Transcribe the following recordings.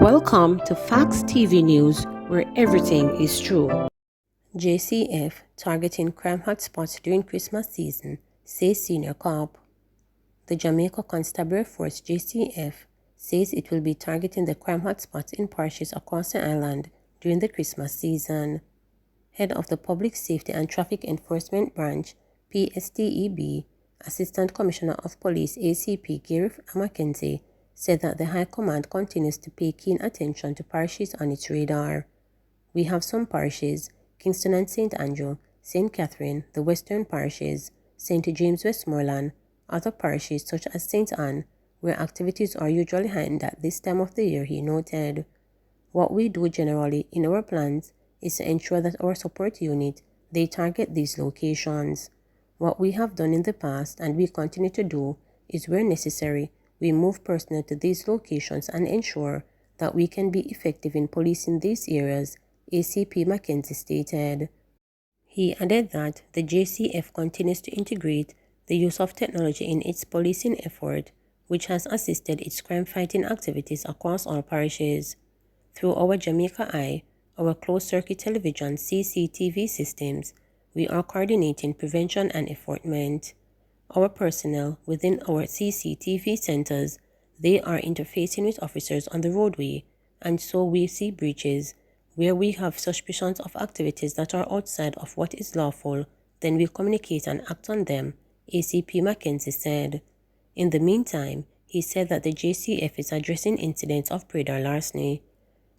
Welcome to Facts TV News, where everything is true. JCF targeting crime hotspots during Christmas season, says senior cop. The Jamaica Constabulary Force JCF says it will be targeting the crime hotspots in parishes across the island during the Christmas season. Head of the Public Safety and Traffic Enforcement Branch, PSTEB, Assistant Commissioner of Police ACP Gareth Mackenzie, said that the High Command continues to pay keen attention to parishes on its radar. We have some parishes, Kingston and St. Andrew, St. Catherine, the Western parishes, St. James Westmoreland, other parishes such as St. Anne, where activities are usually heightened at this time of the year, he noted. What we do generally in our plans is to ensure that our support unit, they target these locations. What we have done in the past and we continue to do is where necessary, we move personnel to these locations and ensure that we can be effective in policing these areas, ACP Mackenzie stated. He added that the JCF continues to integrate the use of technology in its policing effort, which has assisted its crime-fighting activities across all parishes. Through our Jamaica Eye, our closed-circuit television CCTV systems, we are coordinating prevention and enforcement. Our personnel within our CCTV centers, they are interfacing with officers on the roadway, and so we see breaches. Where we have suspicions of activities that are outside of what is lawful, then we communicate and act on them, ACP Mackenzie said. In the meantime, he said that the JCF is addressing incidents of predar larceny.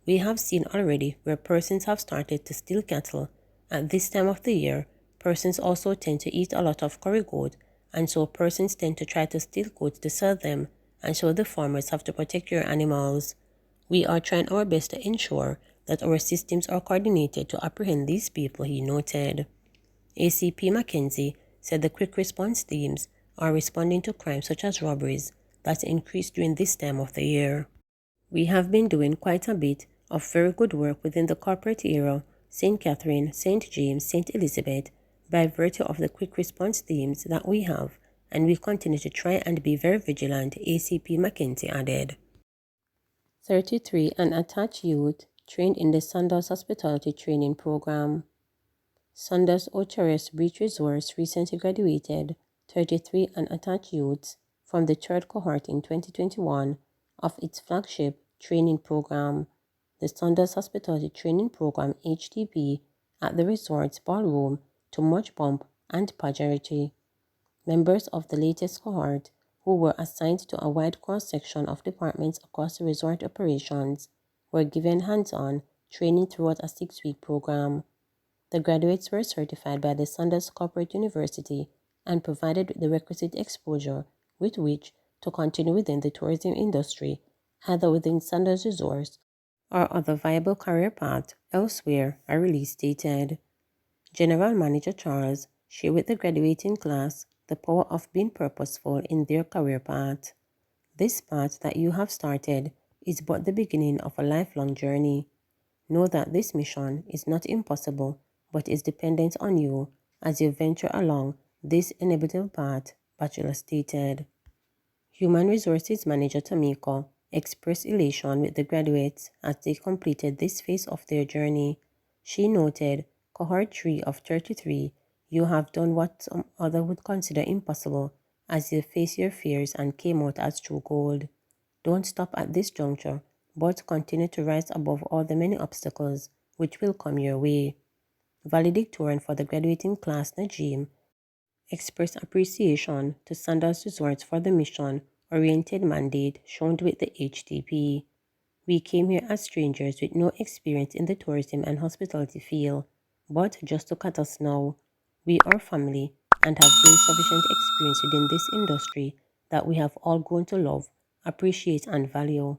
We have seen already where persons have started to steal cattle. At this time of the year, persons also tend to eat a lot of curry goat, and so persons tend to try to steal goats to sell them, and so the farmers have to protect your animals. We are trying our best to ensure that our systems are coordinated to apprehend these people, he noted. ACP Mackenzie said the quick response teams are responding to crimes such as robberies that increase during this time of the year. We have been doing quite a bit of very good work within the corporate area, St. Catherine, St. James, St. Elizabeth, by virtue of the quick response teams that we have, and we continue to try and be very vigilant, ACP Mackenzie added. 33 unattached youth trained in the Sandals Hospitality Training Program. Sandals Ochares Beach Resorts recently graduated 33 unattached youths from the third cohort in 2021 of its flagship training program, the Sandals Hospitality Training Program HTP, at the resort's ballroom to much pomp and pageantry. Members of the latest cohort, who were assigned to a wide cross-section of departments across the resort operations, were given hands-on training throughout a 6-week program. The graduates were certified by the Sandals Corporate University and provided with the requisite exposure with which to continue within the tourism industry, either within Sandals Resorts or other viable career path elsewhere, a release stated. General Manager Charles shared with the graduating class the power of being purposeful in their career path. This path that you have started is but the beginning of a lifelong journey. Know that this mission is not impossible, but is dependent on you as you venture along this inevitable path, Bachelor stated. Human Resources Manager Tamiko expressed elation with the graduates as they completed this phase of their journey. She noted, Cohort 3 of 33, you have done what some other would consider impossible as you face your fears and came out as true gold. Don't stop at this juncture, but continue to rise above all the many obstacles which will come your way. Valedictorian for the graduating class, Najim, expressed appreciation to Sandals Resorts for the mission-oriented mandate shown with the HTP. We came here as strangers with no experience in the tourism and hospitality field, but just look at us now. We are family and have gained sufficient experience within this industry that we have all grown to love, appreciate, and value.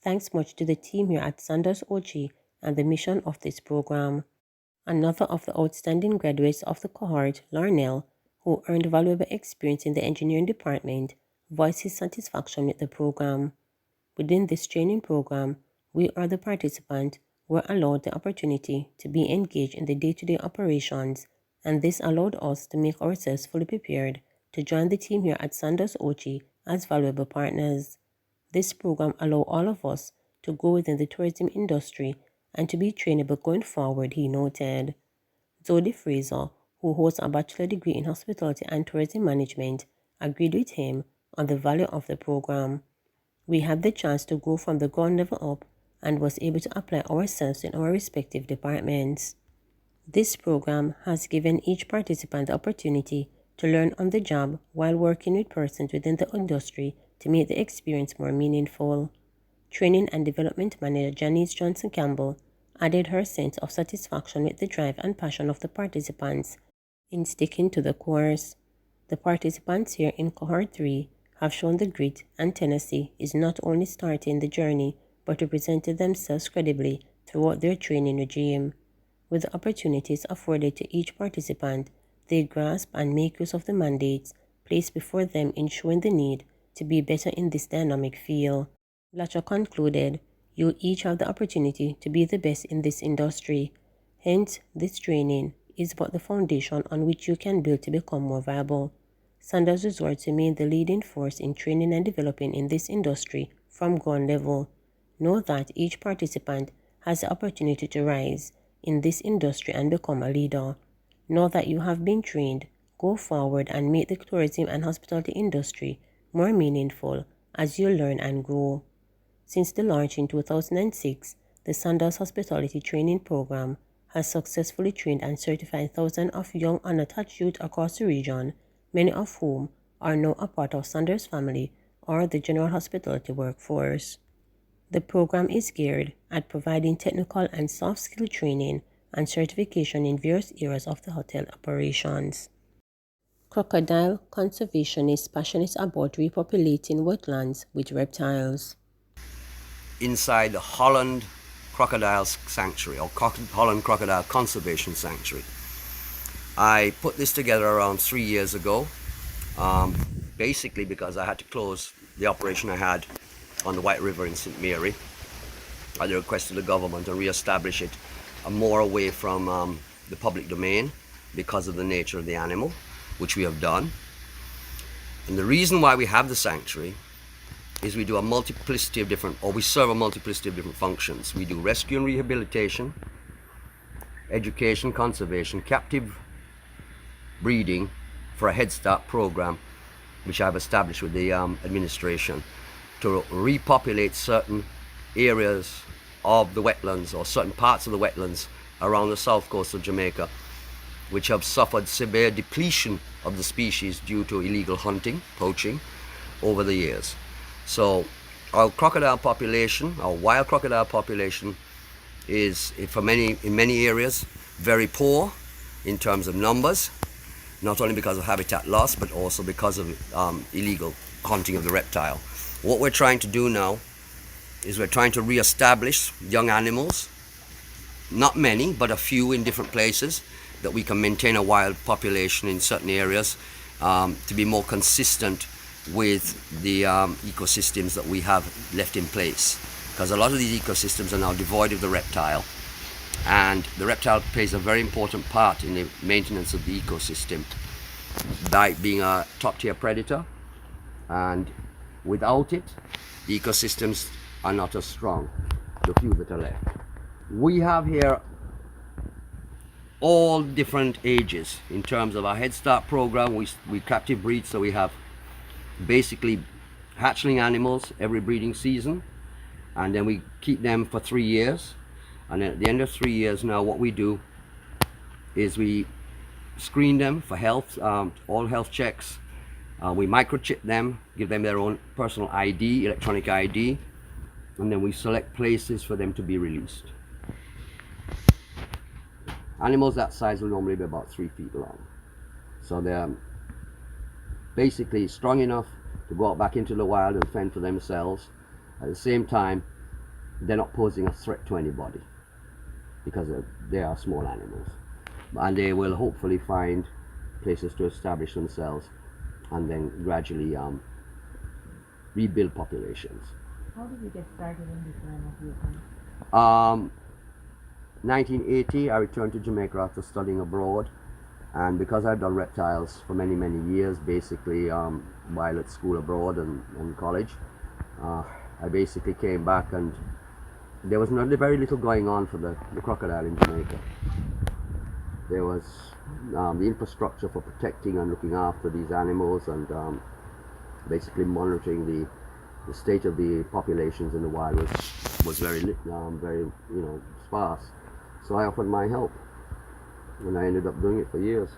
Thanks much to the team here at Sandals Ochi and the mission of this program. Another of the outstanding graduates of the cohort, Larnell, who earned valuable experience in the engineering department, voiced his satisfaction with the program. Within this training program, we or the participant were allowed the opportunity to be engaged in the day-to-day operations, and this allowed us to make ourselves fully prepared to join the team here at Sandals Ochi as valuable partners. This program allowed all of us to go within the tourism industry and to be trainable going forward, he noted. Zodi Fraser, who holds a bachelor degree in hospitality and tourism management, agreed with him on the value of the program. We had the chance to go from the ground level up and was able to apply ourselves in our respective departments. This program has given each participant the opportunity to learn on the job while working with persons within the industry to make the experience more meaningful. Training and Development Manager Janice Johnson Campbell added her sense of satisfaction with the drive and passion of the participants in sticking to the course. The participants here in Cohort 3 have shown the grit and tenacity is not only starting the journey but represented themselves credibly throughout their training regime. With the opportunities afforded to each participant, they grasp and make use of the mandates placed before them, ensuring the need to be better in this dynamic field. Blacher concluded, "You each have the opportunity to be the best in this industry. Hence, this training is but the foundation on which you can build to become more viable." Sanders Resorts remain the leading force in training and developing in this industry from ground level. Know that each participant has the opportunity to rise in this industry and become a leader. Know that you have been trained. Go forward and make the tourism and hospitality industry more meaningful as you learn and grow. Since the launch in 2006, the Sanders Hospitality Training Program has successfully trained and certified thousands of young unattached youth across the region, many of whom are now a part of Sanders family or the general hospitality workforce. The program is geared at providing technical and soft skill training and certification in various areas of the hotel operations. Crocodile conservationists passionate about repopulating wetlands with reptiles. Inside the Holland Crocodile Sanctuary, or Holland Crocodile Conservation Sanctuary. I put this together around 3 years ago, basically because I had to close the operation I had on the White River in St. Mary at the request of the government, and re-establish it more away from the public domain because of the nature of the animal, which we have done. And the reason why we have the sanctuary is we do a multiplicity of different, or we serve a multiplicity of different functions. We do rescue and rehabilitation, education, conservation, captive breeding for a Head Start program, which I've established with the administration, to repopulate certain areas of the wetlands or certain parts of the wetlands around the south coast of Jamaica, which have suffered severe depletion of the species due to illegal hunting, poaching, over the years. So our crocodile population, our wild crocodile population, is in many areas very poor in terms of numbers, not only because of habitat loss but also because of illegal hunting of the reptile. What we're trying to do now is we're trying to re-establish young animals, not many, but a few in different places, that we can maintain a wild population in certain areas to be more consistent with the ecosystems that we have left in place. Because a lot of these ecosystems are now devoid of the reptile, and the reptile plays a very important part in the maintenance of the ecosystem by being a top-tier predator, and without it, the ecosystems are not as strong, the few that are left. We have here all different ages in terms of our Head Start program. We captive breed, so we have basically hatchling animals every breeding season, and then we keep them for 3 years, and then at the end of 3 years now what we do is we screen them for health, all health checks. We microchip them, give them their own personal ID, electronic ID, and then we select places for them to be released. Animals that size will normally be about 3 feet long, so they're basically strong enough to go out back into the wild and fend for themselves. At the same time, they're not posing a threat to anybody because they are small animals, and they will hopefully find places to establish themselves and then gradually rebuild populations. How did you get started in this line of business? 1980, I returned to Jamaica after studying abroad, and because I've done reptiles for many years, basically while at school abroad and college, I basically came back and there was not very little going on for the crocodile in Jamaica. There was the infrastructure for protecting and looking after these animals and basically monitoring the state of the populations in the wild was very sparse. So I offered my help, and I ended up doing it for years.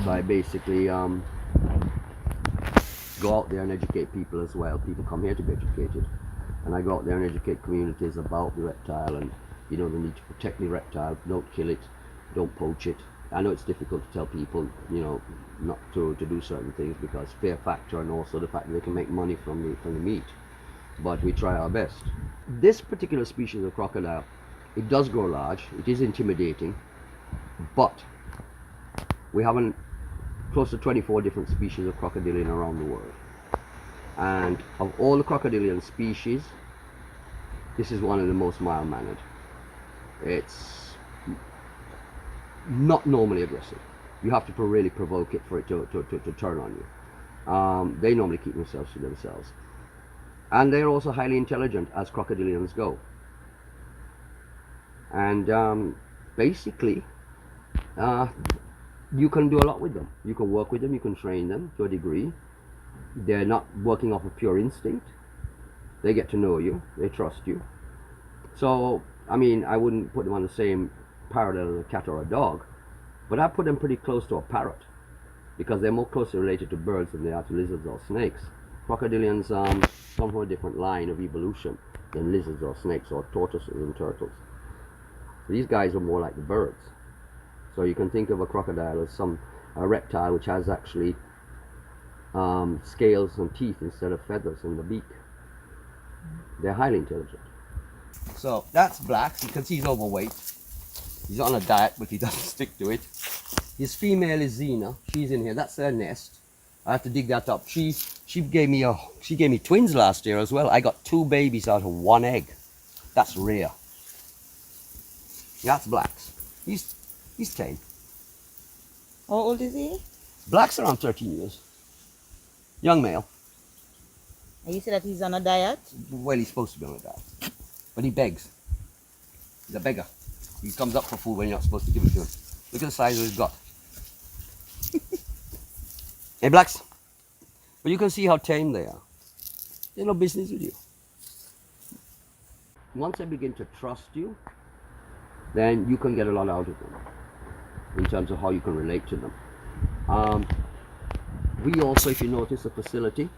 So I basically go out there and educate people as well. People come here to be educated, and I go out there and educate communities about the reptile and the need to protect the reptile. Don't kill it, don't poach it. I know it's difficult to tell people, not to do certain things because fear factor and also the fact that they can make money from the meat. But we try our best. This particular species of crocodile, it does grow large. It is intimidating, but we have close to 24 different species of crocodilian around the world. And of all the crocodilian species, this is one of the most mild-mannered. It's not normally aggressive. You have to really provoke it for it to turn on you. They normally keep themselves to themselves. And they're also highly intelligent, as crocodilians go. And basically, you can do a lot with them. You can work with them, you can train them to a degree. They're not working off of pure instinct. They get to know you, they trust you. So, I mean, I wouldn't put them on the same parallel as a cat or a dog, but I put them pretty close to a parrot because they're more closely related to birds than they are to lizards or snakes. Crocodilians come from a different line of evolution than lizards or snakes or tortoises and turtles. These guys are more like the birds. So you can think of a crocodile as a reptile which has actually scales and teeth instead of feathers in the beak. They're highly intelligent. So that's Blacks. You can see he's overweight. He's on a diet, but he doesn't stick to it. His female is Xena. She's in here. That's their nest. I have to dig that up. She gave me twins last year as well. I got 2 babies out of 1 egg. That's rare. That's Blacks. He's tame. How old is he? Black's around 13 years. Young male. And you said that he's on a diet? Well, he's supposed to be on a diet. But he begs. He's a beggar. He comes up for food when you're not supposed to give it to him. Look at the size of his gut. Hey, Blacks. But you can see how tame they are. They're no business with you. Once they begin to trust you, then you can get a lot out of them in terms of how you can relate to them. We also, if you notice the facility,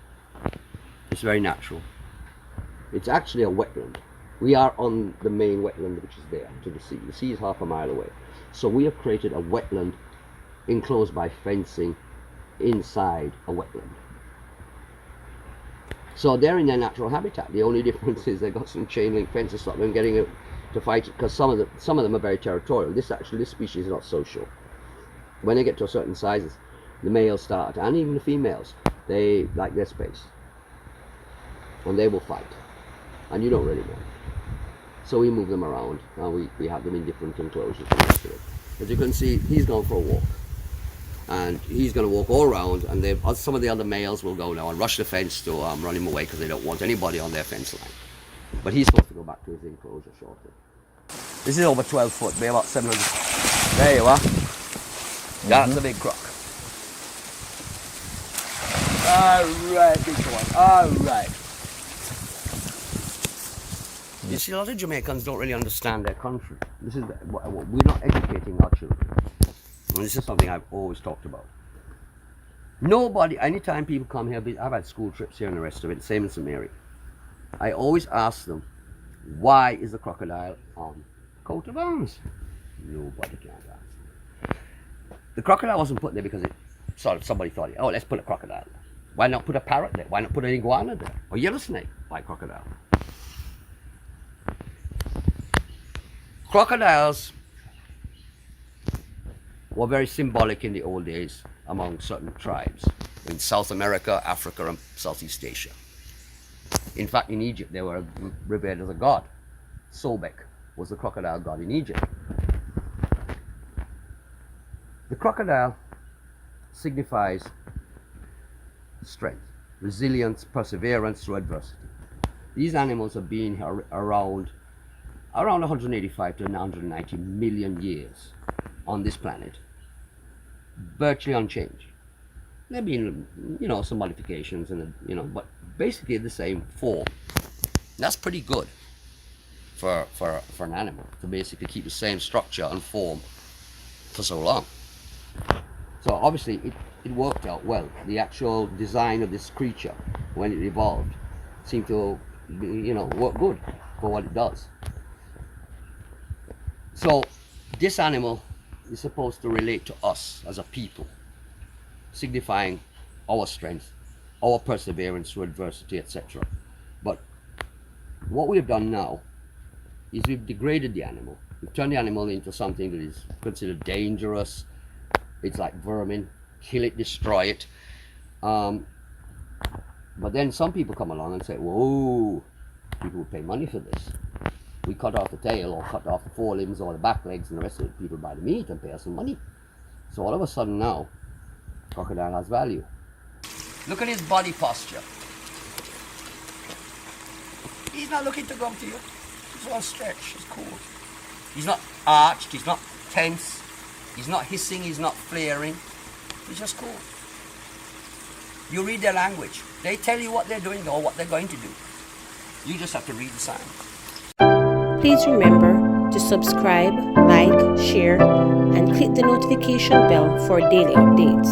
it's very natural. It's actually a wetland. We are on the main wetland which is there to the sea. The sea is half a mile away. So we have created a wetland enclosed by fencing inside a wetland. So they're in their natural habitat. The only difference is they've got some chain link fence to stop them getting it to fight it, because some of them are very territorial. This species is not social. When they get to a certain sizes, the males start, and even the females, they like their space. And they will fight. And you don't really know. So we move them around, and we have them in different enclosures. As you can see, he's going for a walk. And he's going to walk all around, and some of the other males will go now and rush the fence to run him away because they don't want anybody on their fence line. But he's supposed to go back to his enclosure shortly. This is over 12 foot, maybe about 700. There you are. That's a big croc. Alright, big one. Alright. You see, a lot of Jamaicans don't really understand their country. We're not educating our children. And this is something I've always talked about. Nobody, anytime people come here, I've had school trips here and the rest of it, same in St. Mary. I always ask them, why is the crocodile on coat of arms? Nobody can answer. The crocodile wasn't put there because somebody thought, oh, let's put a crocodile there. Why not put a parrot there? Why not put an iguana there? Or yellow snake? Why crocodile? Crocodiles were very symbolic in the old days among certain tribes in South America, Africa, and Southeast Asia. In fact, in Egypt, they were revered as a god. Sobek was the crocodile god in Egypt. The crocodile signifies strength, resilience, perseverance through adversity. These animals have been around around 185 to 190 million years on this planet, virtually unchanged. There have been, some modifications, and but basically the same form. That's pretty good for an animal to basically keep the same structure and form for so long. So obviously it worked out well. The actual design of this creature, when it evolved, seemed to work good for what it does. So this animal is supposed to relate to us as a people, signifying our strength, our perseverance through adversity, etc. But what we've done now is we've degraded the animal. We've turned the animal into something that is considered dangerous. It's like vermin. Kill it, destroy it. But then some people come along and say, whoa, people will pay money for this. We cut off the tail, or cut off the forelimbs, or the back legs, and the rest of it. People buy the meat and pay us some money. So all of a sudden now, crocodile has value. Look at his body posture. He's not looking to go to you. He's all stretched, he's cool. He's not arched, he's not tense, he's not hissing, he's not flaring. He's just cool. You read their language. They tell you what they're doing or what they're going to do. You just have to read the signs. Please remember to subscribe, like, share, and click the notification bell for daily updates.